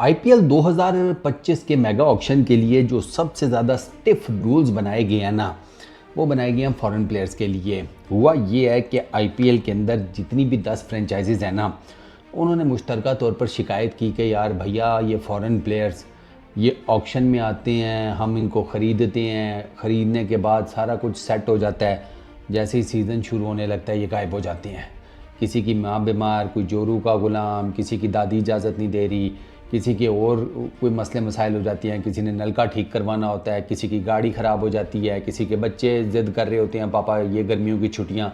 IPL 2025 के mega auction के लिए जो सबसे ज़्यादा स्टिफ रूल्स बनाए गए हैं ना, वो बनाए गए हैं फॉरेन प्लेयर्स के लिए। हुआ ये है कि आईपीएल के अंदर जितनी भी 10 फ्रेंचाइजीज हैं ना, उन्होंने मुश्तरका तौर पर शिकायत की कि यार भैया ये फॉरेन प्लेयर्स ये ऑक्शन में आते हैं, हम इनको ख़रीदते हैं, ख़रीदने के बाद सारा कुछ सेट हो जाता है, जैसे ही सीज़न शुरू होने लगता है ये गायब हो जाते हैं। किसी की माँ बीमार, कोई जोरू का गुलाम, किसी की दादी इजाज़त नहीं दे रही, किसी के और कोई मसले मसाइल हो जाती हैं, किसी ने नलका ठीक करवाना होता है, किसी की गाड़ी ख़राब हो जाती है, किसी के बच्चे ज़िद कर रहे होते हैं पापा ये गर्मियों की छुट्टियां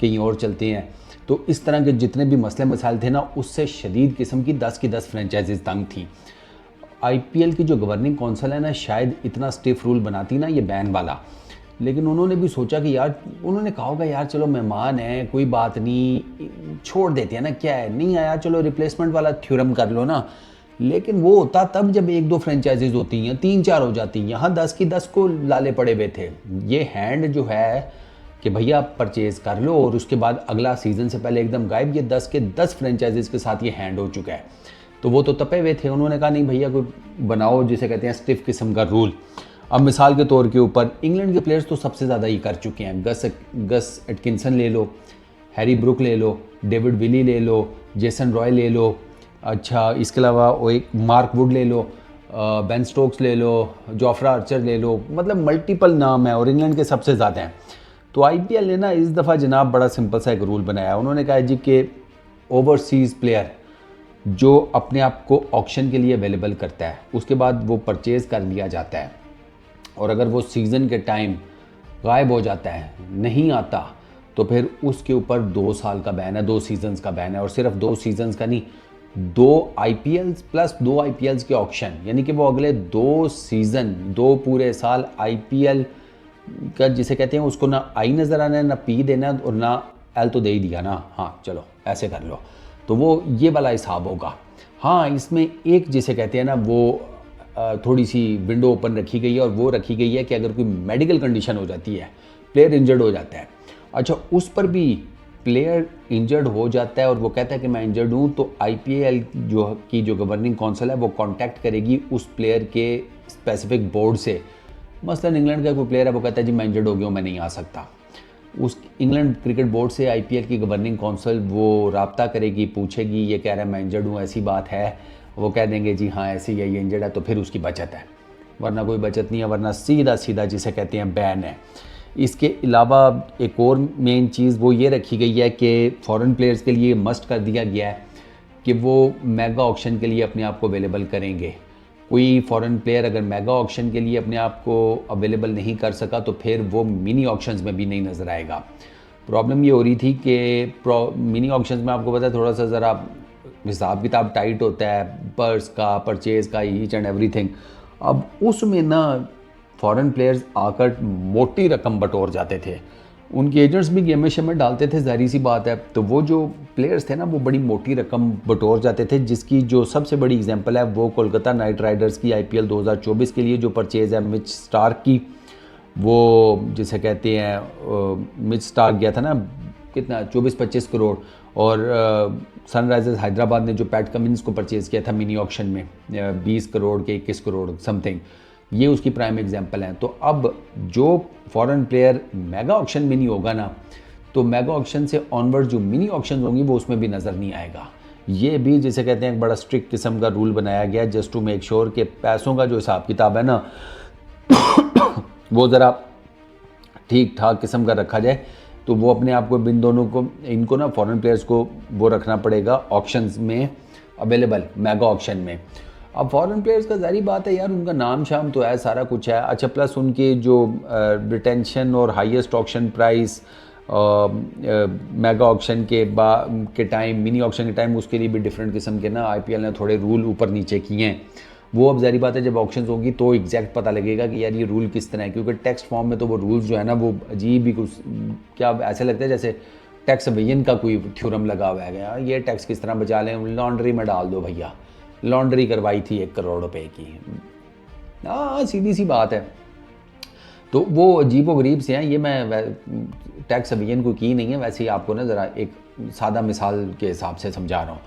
कहीं और चलती हैं। तो इस तरह के जितने भी मसले मसाइल थे ना, उससे शदीद किस्म की 10 फ्रेंचाइजीज तंग थी। आईपीएल की जो गवर्निंग कौंसिल है ना, शायद इतना स्टिफ रूल बनाती ना ये बैन वाला, लेकिन उन्होंने भी सोचा कि यार, उन्होंने कहा होगा यार चलो मेहमान है, कोई बात नहीं, छोड़ देते हैं ना, क्या है, नहीं आया चलो रिप्लेसमेंट वाला थ्योरम कर लो ना। लेकिन वो होता तब जब 1-2 फ्रेंचाइजीज होती हैं, 3-4 हो जाती हैं, यहाँ 10 की 10 को लाले पड़े हुए थे। ये हैंड जो है कि भैया आप परचेज़ कर लो और उसके बाद अगला सीज़न से पहले एकदम गायब, ये 10 के 10 फ्रेंचाइजीज के साथ ये हैंड हो चुका है। तो वो तो तपे हुए थे, उन्होंने कहा नहीं भैया कोई बनाओ जिसे कहते हैं स्टिफ किस्म का रूल। अब मिसाल के तौर के ऊपर इंग्लैंड के प्लेयर्स तो सबसे ज़्यादा ये कर चुके हैं। गस एटकिंसन ले लो, हैरी ब्रुक ले लो, डेविड विली ले लो, जेसन रॉय ले लो, अच्छा इसके अलावा वो एक मार्क वुड ले लो, बेन स्टोक्स ले लो, जोफ्रा आर्चर ले लो, मतलब मल्टीपल नाम है और इंग्लैंड के सबसे ज़्यादा हैं। तो आईपीएल ने ना इस दफ़ा जनाब बड़ा सिंपल सा एक रूल बनाया। उन्होंने कहा जी कि ओवरसीज़ प्लेयर जो अपने आप को ऑक्शन के लिए अवेलेबल करता है, उसके बाद वो परचेज़ कर लिया जाता है, और अगर वो सीज़न के टाइम गायब हो जाता है, नहीं आता, तो फिर उसके ऊपर 2 साल का बैन है, 2 सीजन्स का बैन है। और सिर्फ 2 सीजन्स का नहीं, 2 आईपीएल्स प्लस 2 आईपीएल्स के ऑक्शन, यानी कि वो अगले 2 सीज़न, 2 पूरे साल आईपीएल का जिसे कहते हैं उसको ना आई नज़र आना है, ना पी देना और ना एल तो दे ही दिया ना, हाँ चलो ऐसे कर लो, तो वो ये वाला हिसाब होगा। हाँ, इसमें एक जिसे कहते हैं ना वो थोड़ी सी विंडो ओपन रखी गई है, और वो रखी गई है कि अगर कोई मेडिकल कंडीशन हो जाती है, प्लेयर इंजर्ड हो जाता है, अच्छा उस पर भी प्लेयर इंजर्ड हो जाता है और वो कहता है कि मैं इंजर्ड हूँ, तो आईपीएल जो गवर्निंग काउंसिल है वो कांटेक्ट करेगी उस प्लेयर के स्पेसिफिक बोर्ड से। मसलन इंग्लैंड का कोई प्लेयर है, वो कहता है जी मैं इंजर्ड हो गया हूँ, मैं नहीं आ सकता, उस इंग्लैंड क्रिकेट बोर्ड से आईपीएल की गवर्निंग काउंसिल वो राब्ता करेगी, पूछेगी ये कह रहा है मैं इंजर्ड हूँ, ऐसी बात है, वो कह देंगे जी हाँ ऐसे ही है, ये इंजर्ड है, तो फिर उसकी बचत है, वरना कोई बचत नहीं है, वरना सीधा सीधा जिसे कहते हैं बैन है। इसके अलावा एक और मेन चीज़ वो ये रखी गई है कि फॉरेन प्लेयर्स के लिए मस्ट कर दिया गया है कि वो मेगा ऑक्शन के लिए अपने आप को अवेलेबल करेंगे। कोई फॉरेन प्लेयर अगर मेगा ऑक्शन के लिए अपने आप को अवेलेबल नहीं कर सका, तो फिर वो मिनी ऑक्शंस में भी नहीं नज़र आएगा। प्रॉब्लम ये हो रही थी कि मिनी ऑक्शंस में आपको पता है थोड़ा सा ज़रा हिसाब किताब टाइट होता है, पर्स का, परचेज़ का, ईच एंड एवरीथिंग। अब उसमें ना फॉरेन प्लेयर्स आकर मोटी रकम बटोर जाते थे, उनके एजेंट्स भी गेम में डालते थे, जाहिर सी बात है, तो वो जो प्लेयर्स थे ना वो बड़ी मोटी रकम बटोर जाते थे, जिसकी जो सबसे बड़ी एग्जांपल है वो कोलकाता नाइट राइडर्स की आईपीएल 2024 के लिए जो परचेज़ है मिच स्टार्क की, वो जिसे कहते हैं मिच स्टार्क गया था ना कितना 24-25 करोड़, और सनराइजर्स हैदराबाद ने जो पैट कमिंस को परचेज़ किया था मिनी ऑक्शन में 20 करोड़ के 21 करोड़ समथिंग, ये उसकी प्राइम एग्जांपल हैं। तो अब जो फॉरेन प्लेयर मेगा ऑक्शन में नहीं होगा ना, तो मेगा ऑक्शन से ऑनवर्ड जो मिनी ऑक्शन होंगी वो उसमें भी नज़र नहीं आएगा। ये भी जिसे कहते हैं एक बड़ा स्ट्रिक्ट किस्म का रूल बनाया गया जस्ट टू मेक श्योर कि पैसों का जो हिसाब किताब है ना वो ज़रा ठीक ठाक किस्म का रखा जाए। तो वो अपने आप को बिन दोनों को, इनको ना फॉरेन प्लेयर्स को वो रखना पड़ेगा ऑक्शंस में अवेलेबल, मेगा ऑक्शन में। अब फॉरेन प्लेयर्स का जारी बात है यार, उनका नाम शाम तो है, सारा कुछ है, अच्छा प्लस उनके जो रिटेंशन और highest auction price mega auction के टाइम, मिनी ऑक्शन के टाइम, उसके लिए भी डिफरेंट किस्म के ना आईपीएल ने थोड़े रूल ऊपर नीचे किए हैं। वो अब जारी बात है जब ऑक्शंस होगी तो एग्जैक्ट पता लगेगा कि यार ये रूल किस तरह है, क्योंकि टेक्स्ट फॉर्म में तो वो रूल्स जो है ना वो अजीब ही कुछ, क्या ऐसे लगता है जैसे टैक्स अवेजन का कोई थ्योरम लगा हुआ है, यार ये टैक्स किस तरह बचा लें, लॉन्ड्री में डाल दो भैया, लॉन्ड्री करवाई थी 1 करोड़ रुपए की, हाँ सीधी सी बात है। तो वो अजीब व गरीब से हैं, ये मैं टैक्स अवेजन को की नहीं है, वैसे ही आपको ना ज़रा एक सादा मिसाल के हिसाब से समझा रहा हूँ।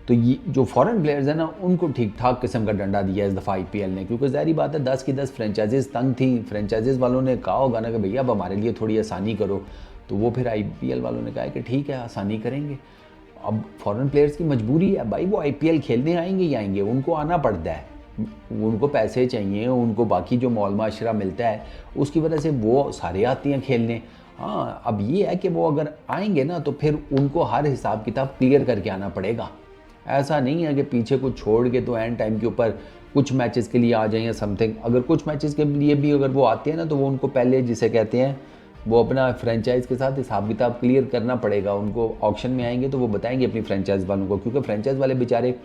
तो ये जो फॉरेन प्लेयर्स हैं ना, उनको ठीक ठाक किस्म का डंडा दिया इस दफ़ा आईपीएल ने, क्योंकि ज़ाहिर बात है 10 की 10 फ्रेंचाइजीज तंग थी। फ्रेंचाइजीज वालों ने कहा होगा ना कि भैया अब हमारे लिए थोड़ी आसानी करो, तो वो फिर आईपीएल वालों ने कहा कि ठीक है आसानी करेंगे। अब फॉरेन प्लेयर्स की मजबूरी है भाई, वो आईपीएल खेलने आएंगे ही आएंगे, उनको आना पड़ता है, उनको पैसे चाहिए, उनको बाकी जो मौल माशरा मिलता है उसकी वजह से वो सारे आते हैं खेलने। हाँ, अब ये है कि वो अगर आएंगे ना तो फिर उनको हर हिसाब किताब क्लियर करके आना पड़ेगा। ऐसा नहीं है कि पीछे कुछ छोड़ के तो एंड टाइम के ऊपर कुछ मैचेस के लिए आ जाएं या समथिंग। अगर कुछ मैचेस के लिए भी अगर वो आते हैं ना, तो वो उनको पहले जिसे कहते हैं वो अपना फ्रेंचाइज के साथ हिसाब किताब क्लियर करना पड़ेगा। उनको ऑक्शन में आएंगे तो वो बताएंगे अपनी फ्रेंचाइज वालों को, क्योंकि फ्रेंचाइज वाले बेचारे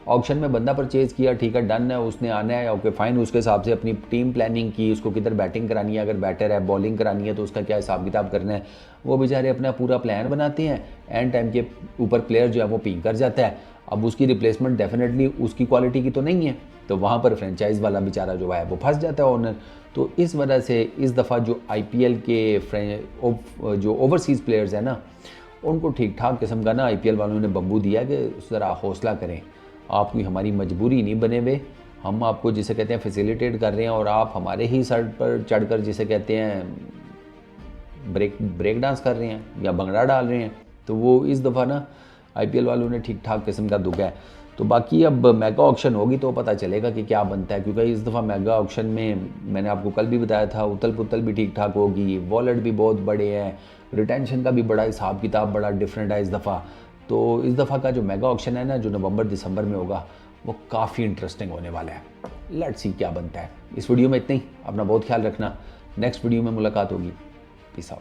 ऑक्शन में बंदा परचेज़ किया, ठीक है डन है, उसने आना है, ओके फाइन, उसके हिसाब से अपनी टीम प्लानिंग की, उसको किधर बैटिंग करानी है, अगर बैटर है बॉलिंग करानी है तो उसका क्या हिसाब किताब करना है, वो बेचारे अपना पूरा प्लान बनाते हैं। एंड टाइम के ऊपर प्लेयर जो है वो पिंग कर जाता है। अब उसकी रिप्लेसमेंट डेफिनेटली उसकी क्वालिटी की तो नहीं है, तो वहाँ पर फ्रेंचाइज वाला बेचारा जो है वो फंस जाता है ओनर। तो इस वजह से इस दफ़ा जो आईपीएल के जो ओवरसीज़ प्लेयर्स हैं ना, उनको ठीक ठाक किस्म का ना आईपीएल वालों ने बम्बू दिया कि ज़रा हौसला करें, आप कोई हमारी मजबूरी नहीं बने हुए, हम आपको जिसे कहते हैं फैसिलिटेट कर रहे हैं और आप हमारे ही सर पर चढ़कर जिसे कहते हैं ब्रेक डांस कर रहे हैं या भंगड़ा डाल रहे हैं। तो वो इस दफ़ा ना आईपीएल वालों ने ठीक ठाक किस्म का दुख है। तो बाकी अब मेगा ऑक्शन होगी तो पता चलेगा कि क्या बनता है, क्योंकि इस दफ़ा मेगा ऑक्शन में मैंने आपको कल भी बताया था उतल पुतल भी ठीक ठाक होगी, वॉलेट भी बहुत बड़े हैं, रिटेंशन का भी बड़ा हिसाब किताब बड़ा डिफरेंट है इस दफ़ा। तो इस दफ़ा का जो मेगा ऑक्शन है ना, जो नवंबर दिसंबर में होगा, वो काफ़ी इंटरेस्टिंग होने वाला है। लेट्स सी क्या बनता है। इस वीडियो में इतना ही, अपना बहुत ख्याल रखना, नेक्स्ट वीडियो में मुलाकात होगी। Peace out.